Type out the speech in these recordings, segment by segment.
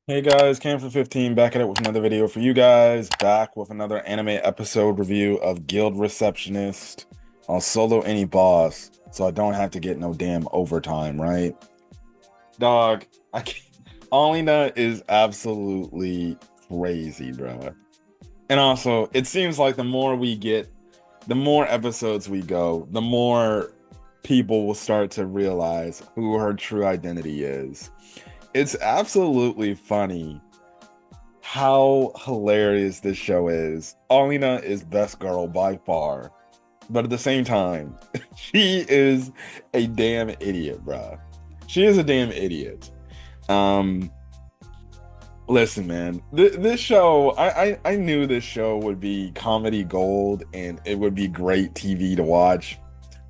Hey guys, Cam for 15 back at it with another video for you guys. Back with another anime episode review of Guild Receptionist on Solo Any Boss, so I don't have to get no damn overtime, right? Dog, I can't. Alina is absolutely crazy, bro. And also, it seems like the more we get, the more episodes we go, the more people will start to realize who her true identity is. It's absolutely funny how hilarious this show is. Alina is best girl by far, but at the same time, she is a damn idiot, bruh. She is a damn idiot. Um, Listen, man, this show, I knew this show would be comedy gold and it would be great TV to watch.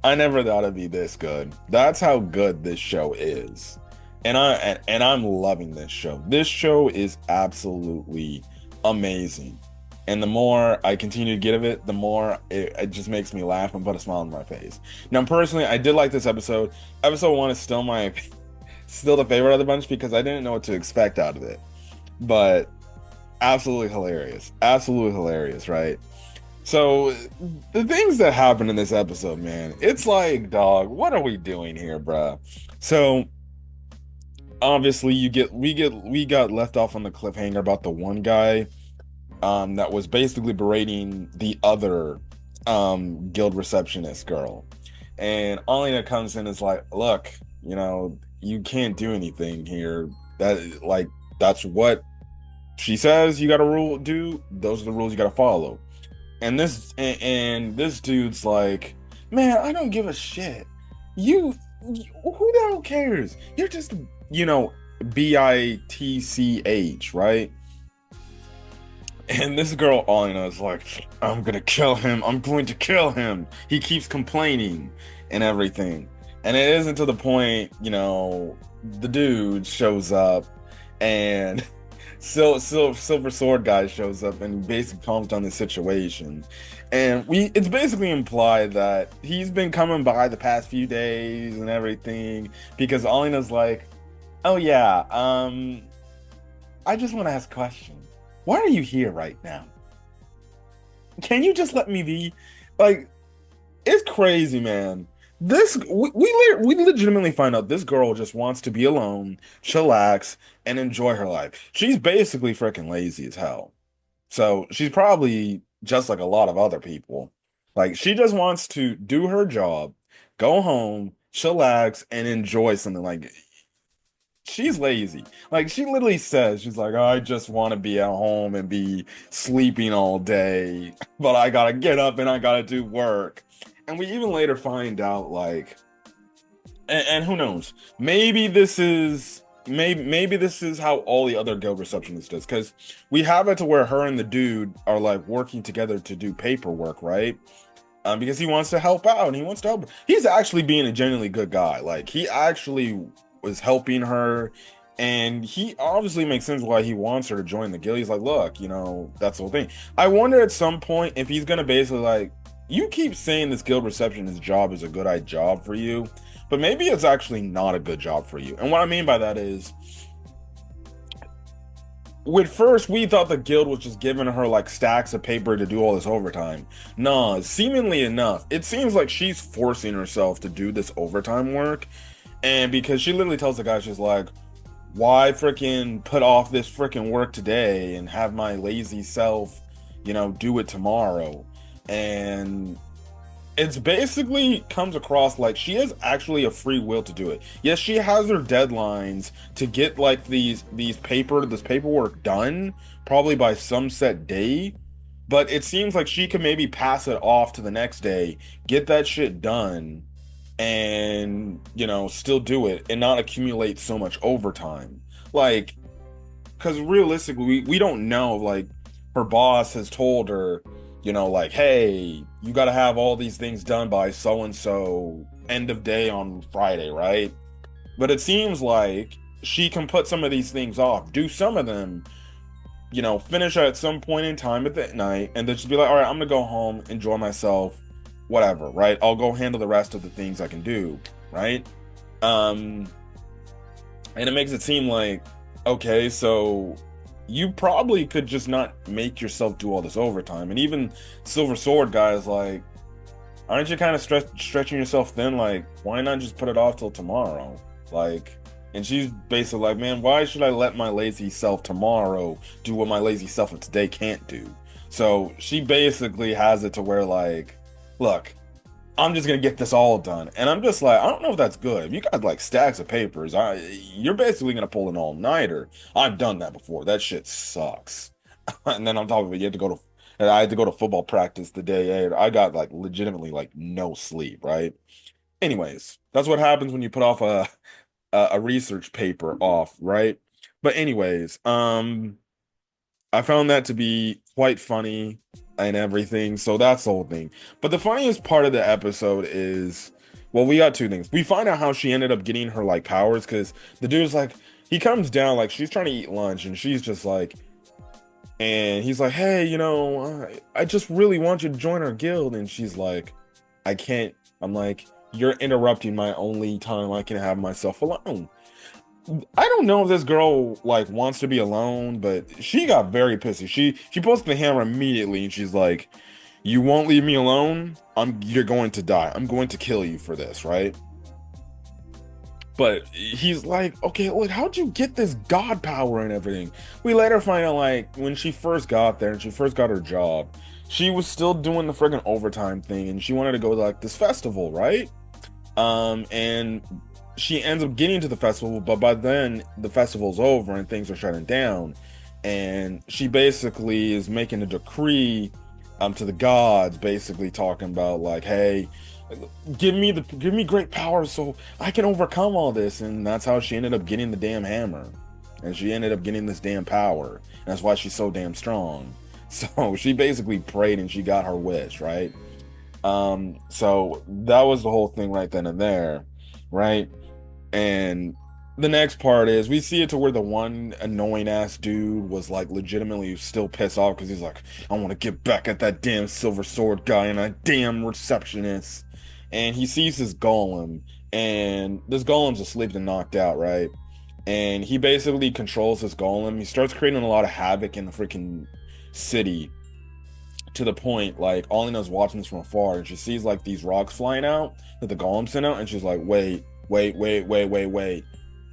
I never thought it'd be this good. That's how good this show is. And I'm loving this show. This show is absolutely amazing. And the more I continue to get of it, the more it just makes me laugh and put a smile on my face. Now, personally, I did like this episode. Episode one is still still the favorite of the bunch because I didn't know what to expect out of it. But absolutely hilarious. Absolutely hilarious, right? So the things that happen in this episode, man, it's like, dog, what are we doing here, bruh? So obviously we got left off on the cliffhanger about the one guy that was basically berating the other guild receptionist girl. And Alina comes in and is like, look, you can't do anything here. That's what she says you gotta do. Those are the rules you gotta follow. And this dude's like, man, I don't give a shit. Who the hell cares? You're just, you know, bitch, right? And this girl, Alina, is like, I'm gonna kill him. I'm going to kill him. He keeps complaining and everything. And it isn't to the point, the dude shows up and Silver Sword guy shows up and basically calms down the situation. And it's basically implied that he's been coming by the past few days and everything because Alina's like, oh yeah, I just want to ask a question. Why are you here right now? Can you just let me be? Like, it's crazy, man. We legitimately find out this girl just wants to be alone, chillax, and enjoy her life. She's basically freaking lazy as hell. So she's probably just like a lot of other people. Like she just wants to do her job, go home, chillax, and enjoy something. Like she's lazy. Like she literally says, she's like, I just want to be at home and be sleeping all day, but I gotta get up and I gotta do work. And we even later find out, like, and who knows? Maybe this is how all the other guild receptionists does, because we have it to where her and the dude are like working together to do paperwork, right? Because he wants to help out and he wants to help. He's actually being a genuinely good guy. Like he actually was helping her, and he obviously makes sense why he wants her to join the guild. He's like, look, that's the whole thing. I wonder at some point if he's gonna basically like, you keep saying this guild receptionist job is a good job for you, but maybe it's actually not a good job for you. And what I mean by that is, with first we thought the guild was just giving her like stacks of paper to do all this overtime. Nah, seemingly enough, it seems like she's forcing herself to do this overtime work. And because she literally tells the guy, she's like, why freaking put off this freaking work today and have my lazy self, do it tomorrow? And it's basically comes across like she has actually a free will to do it. Yes, she has her deadlines to get like this paperwork done, probably by some set day, but it seems like she can maybe pass it off to the next day, get that shit done, and still do it and not accumulate so much overtime. Like, because realistically, we don't know. Like, her boss has told her, like, hey, you got to have all these things done by so and so end of day on Friday, right? But it seems like she can put some of these things off, do some of them, finish at some point in time at the night, and then just be like, all right, I'm gonna go home, enjoy myself, whatever, right? I'll go handle the rest of the things I can do, right? And it makes it seem like okay, so you probably could just not make yourself do all this overtime. And even Silver Sword guy is like, aren't you kind of stretching yourself thin? Like, why not just put it off till tomorrow? Like, and she's basically like, man, why should I let my lazy self tomorrow do what my lazy self of today can't do? So she basically has it to where, like, look, I'm just gonna get this all done. And I'm just like, I don't know if that's good. If you got like stacks of papers, you're basically gonna pull an all-nighter. I've done that before. That shit sucks. And then on top of it, and I had to go to football practice the day. I got like legitimately like no sleep, right? Anyways, that's what happens when you put off a research paper off, right? But anyways, I found that to be quite funny and everything. So that's the whole thing. But the funniest part of the episode is, well, we got two things. We find out how she ended up getting her like powers because the dude's like, he comes down like she's trying to eat lunch and she's just like, and he's like, hey, I just really want you to join our guild. And she's like, I can't. I'm like, you're interrupting my only time I can have myself alone. I don't know if this girl like wants to be alone, but she got very pissy. She posted the hammer immediately and she's like, "You won't leave me alone. You're going to die. I'm going to kill you for this, right?" But he's like, "Okay, look, how'd you get this god power and everything?" We later find out like when she first got there and she first got her job, she was still doing the friggin' overtime thing and she wanted to go to like this festival, right? And she ends up getting to the festival, but by then the festival's over and things are shutting down. And she basically is making a decree to the gods, basically talking about like, hey, give me great power so I can overcome all this. And that's how she ended up getting the damn hammer. And she ended up getting this damn power. And that's why she's so damn strong. So she basically prayed and she got her wish, right? So that was the whole thing right then and there, right? And the next part is we see it to where the one annoying ass dude was like legitimately still pissed off because he's like, I want to get back at that damn Silver Sword guy and a damn receptionist. And he sees this golem, and this golem's asleep and knocked out, right? And he basically controls this golem. He starts creating a lot of havoc in the freaking city to the point like Alina's watching this from afar and she sees like these rocks flying out that the golem sent out and she's like, wait,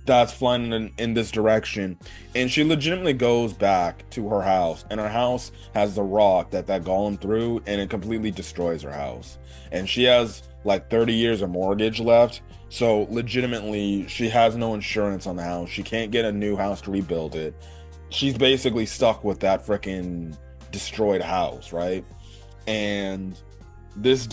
that's flying in this direction. And she legitimately goes back to her house, and her house has the rock that golem threw, and it completely destroys her house. And she has like 30 years of mortgage left, so legitimately she has no insurance on the house. She can't get a new house to rebuild it. She's basically stuck with that freaking destroyed house, right? And this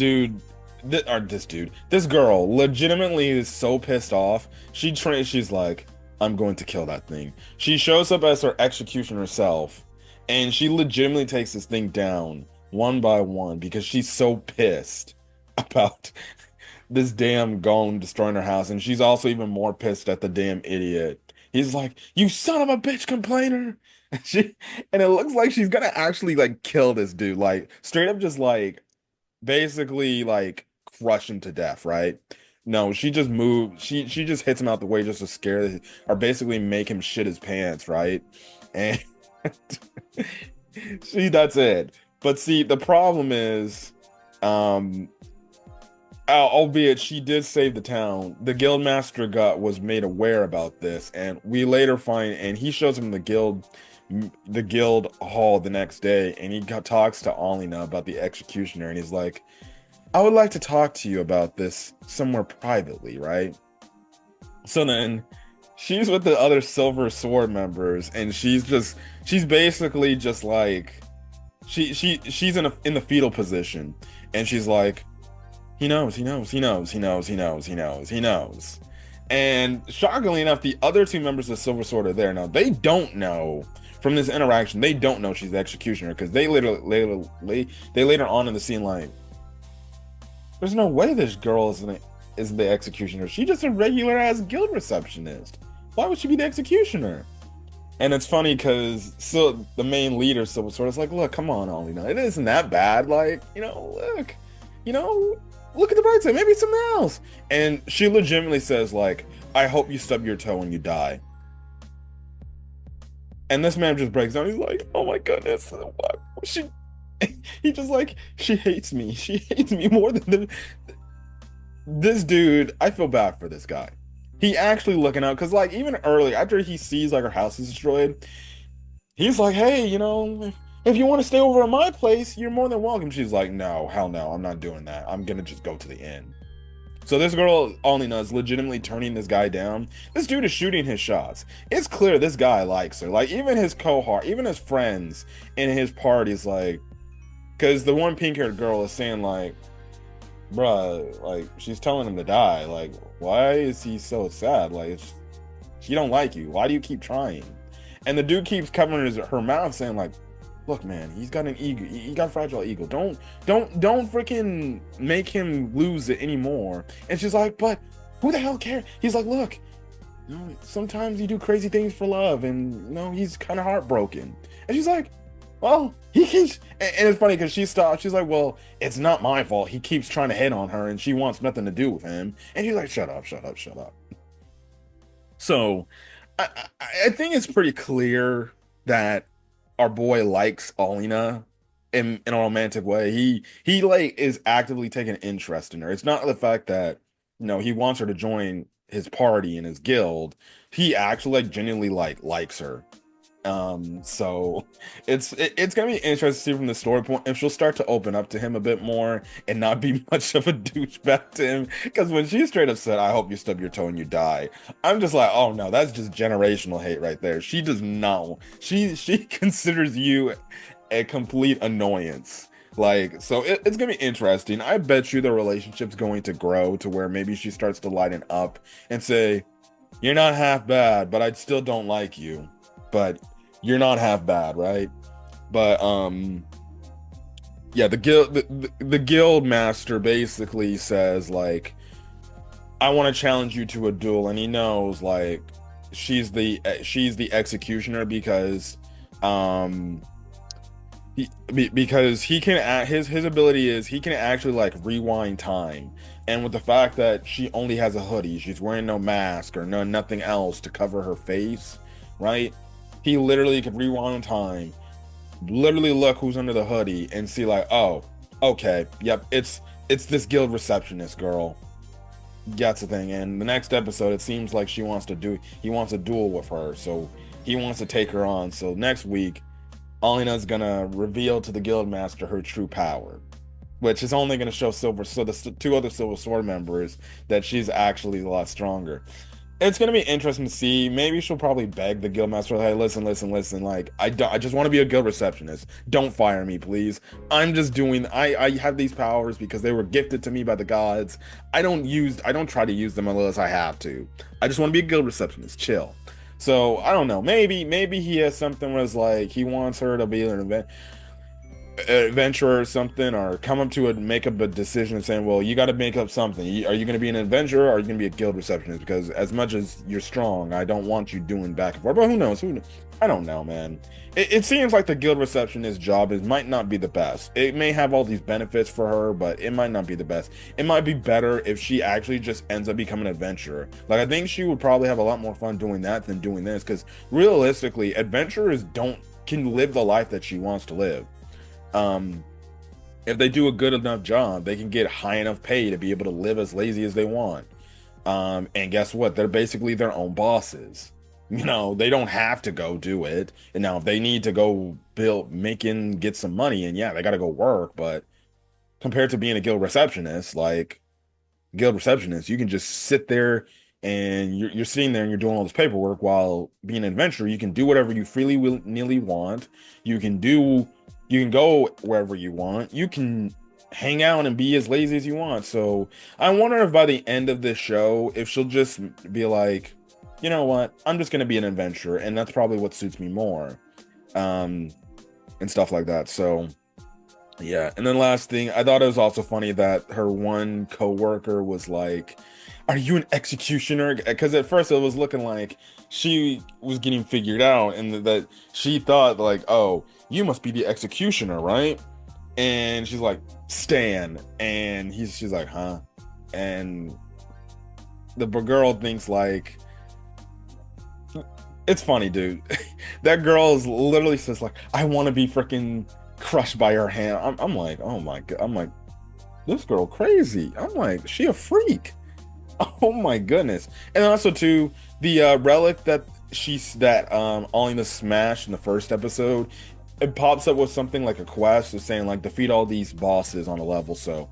girl legitimately is so pissed off. She's like, I'm going to kill that thing. She shows up as her executioner herself, and she legitimately takes this thing down one by one because she's so pissed about this damn golem destroying her house. And she's also even more pissed at the damn idiot. He's like, you son of a bitch complainer. She and it looks like she's gonna actually like kill this dude, like straight up just like basically like crush him to death, right? No, she just moved. She just hits him out the way just to scare or basically make him shit his pants, right? And that's it. But see, the problem is, albeit she did save the town, the guildmaster was made aware about this, and we later find, and he shows him the guild hall the next day, and he talks to Alina about the executioner, and he's like, I would like to talk to you about this somewhere privately, right? So then she's with the other Silver Sword members, and she's basically just like she's in the fetal position, and she's like, he knows. And shockingly enough, the other two members of Silver Sword are there. Now, they don't know from this interaction, they don't know she's the executioner, because they later on in the scene like, there's no way this girl is the executioner. She's just a regular ass guild receptionist. Why would she be the executioner? And it's funny because the main leader, Silver Sword, is like, look, come on, Alina, it isn't that bad. Like, look, look at the bright side. Maybe it's something else. And she legitimately says, like, I hope you stub your toe when you die. And this man just breaks down. He's like, "Oh my goodness, what she?" He just like, "She hates me. She hates me more than this dude." I feel bad for this guy. He actually looking out because like even early after he sees like her house is destroyed, he's like, "Hey, if you want to stay over at my place, you're more than welcome." She's like, "No, hell no, I'm not doing that. I'm gonna just go to the inn." So this girl, Alina, is legitimately turning this guy down. This dude is shooting his shots. It's clear this guy likes her. Like even his cohort, even his friends in his party's like, because the one pink-haired girl is saying like, "Bruh, like she's telling him to die. Like why is he so sad? Like she don't like you. Why do you keep trying?" And the dude keeps covering her mouth, saying like, "Look, man, he's got an ego. He got a fragile ego. Don't freaking make him lose it anymore." And she's like, "But who the hell cares?" He's like, "Look, sometimes you do crazy things for love, and he's kind of heartbroken." And she's like, "Well, he keeps." And it's funny because she stopped. She's like, "Well, it's not my fault. He keeps trying to hit on her, and she wants nothing to do with him." And she's like, "Shut up, shut up, shut up." So, I think it's pretty clear that our boy likes Alina in a romantic way. He like is actively taking interest in her. It's not the fact that he wants her to join his party and his guild. He actually like genuinely likes her. So it's gonna be interesting to see from the story point if she'll start to open up to him a bit more and not be much of a douchebag to him. Because when she straight up said, "I hope you stub your toe and you die," I'm just like, oh no, that's just generational hate right there. She does not. She considers you a complete annoyance. Like, so it's gonna be interesting. I bet you the relationship's going to grow to where maybe she starts to lighten up and say, "You're not half bad, but I still don't like you. But you're not half bad, right?" But yeah, the guild master basically says like, "I want to challenge you to a duel," and he knows like she's the executioner because um because he can his ability is he can actually like rewind time. And with the fact that she only has a hoodie, she's wearing no mask or nothing else to cover her face, right? He literally could rewind time, literally look who's under the hoodie and see like, "Oh, okay, yep, it's this guild receptionist girl." That's the thing. And the next episode, it seems like he wants a duel with her, so he wants to take her on. So next week, Alina's gonna reveal to the guild master her true power, which is only gonna show the two other Silver Sword members that she's actually a lot stronger. It's gonna be interesting to see. Maybe she'll probably beg the guildmaster, "Hey, listen. Like, I just want to be a guild receptionist. Don't fire me, please. I'm just doing. I have these powers because they were gifted to me by the gods. I don't try to use them unless I have to. I just want to be a guild receptionist. Chill." So I don't know. Maybe he has something where it's like he wants her to be an adventurer or something, or come up to make up a decision saying, "Well, you got to make up something. Are you going to be an adventurer or are you going to be a guild receptionist? Because as much as you're strong, I don't want you doing back and forth." But who knows? I don't know, man. It seems like the guild receptionist job might not be the best. It may have all these benefits for her, but it might not be the best. It might be better if she actually just ends up becoming an adventurer. Like, I think she would probably have a lot more fun doing that than doing this, because realistically, adventurers can live the life that she wants to live. um if they do a good enough job, they can get high enough pay to be able to live as lazy as they want. And guess what, they're basically their own bosses. They don't have to go do it. And now if they need to go get some money, and yeah, they got to go work, but compared to being a guild receptionist, you can just sit there and you're sitting there and you're doing all this paperwork, while being an adventurer, you can do whatever you freely willy want. You can go wherever you want. You can hang out and be as lazy as you want. So I wonder if by the end of this show, if she'll just be like, "You know what? I'm just going to be an adventurer, and that's probably what suits me more." And stuff like that. So yeah. And then last thing, I thought it was also funny that her one coworker was like, "Are you an executioner?" Because at first it was looking like she was getting figured out, and that she thought like, "Oh, you must be the executioner, right?" And she's like, "Stan," and she's like, "Huh?" And the girl thinks like, it's funny, dude. That girl is literally says like, I want to be freaking crushed by her hand. I'm like, oh my God. I'm like, this girl crazy. I'm like, she a freak. Oh my goodness. And also too, the relic that Ollie the Smash in the first episode, it pops up with something like a quest of saying like defeat all these bosses on a level. So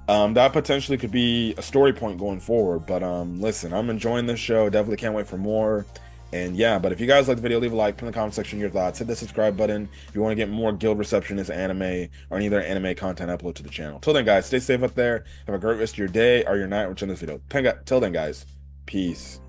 that potentially could be a story point going forward. But listen, I'm enjoying this show. Definitely can't wait for more. And yeah, but if you guys like the video, leave a like, put in the comment section your thoughts, hit the subscribe button if you want to get more Guild Receptionist anime or any other anime content upload to the channel. Till then, guys, stay safe up there. Have a great rest of your day or your night watching this video. Till then, guys, peace.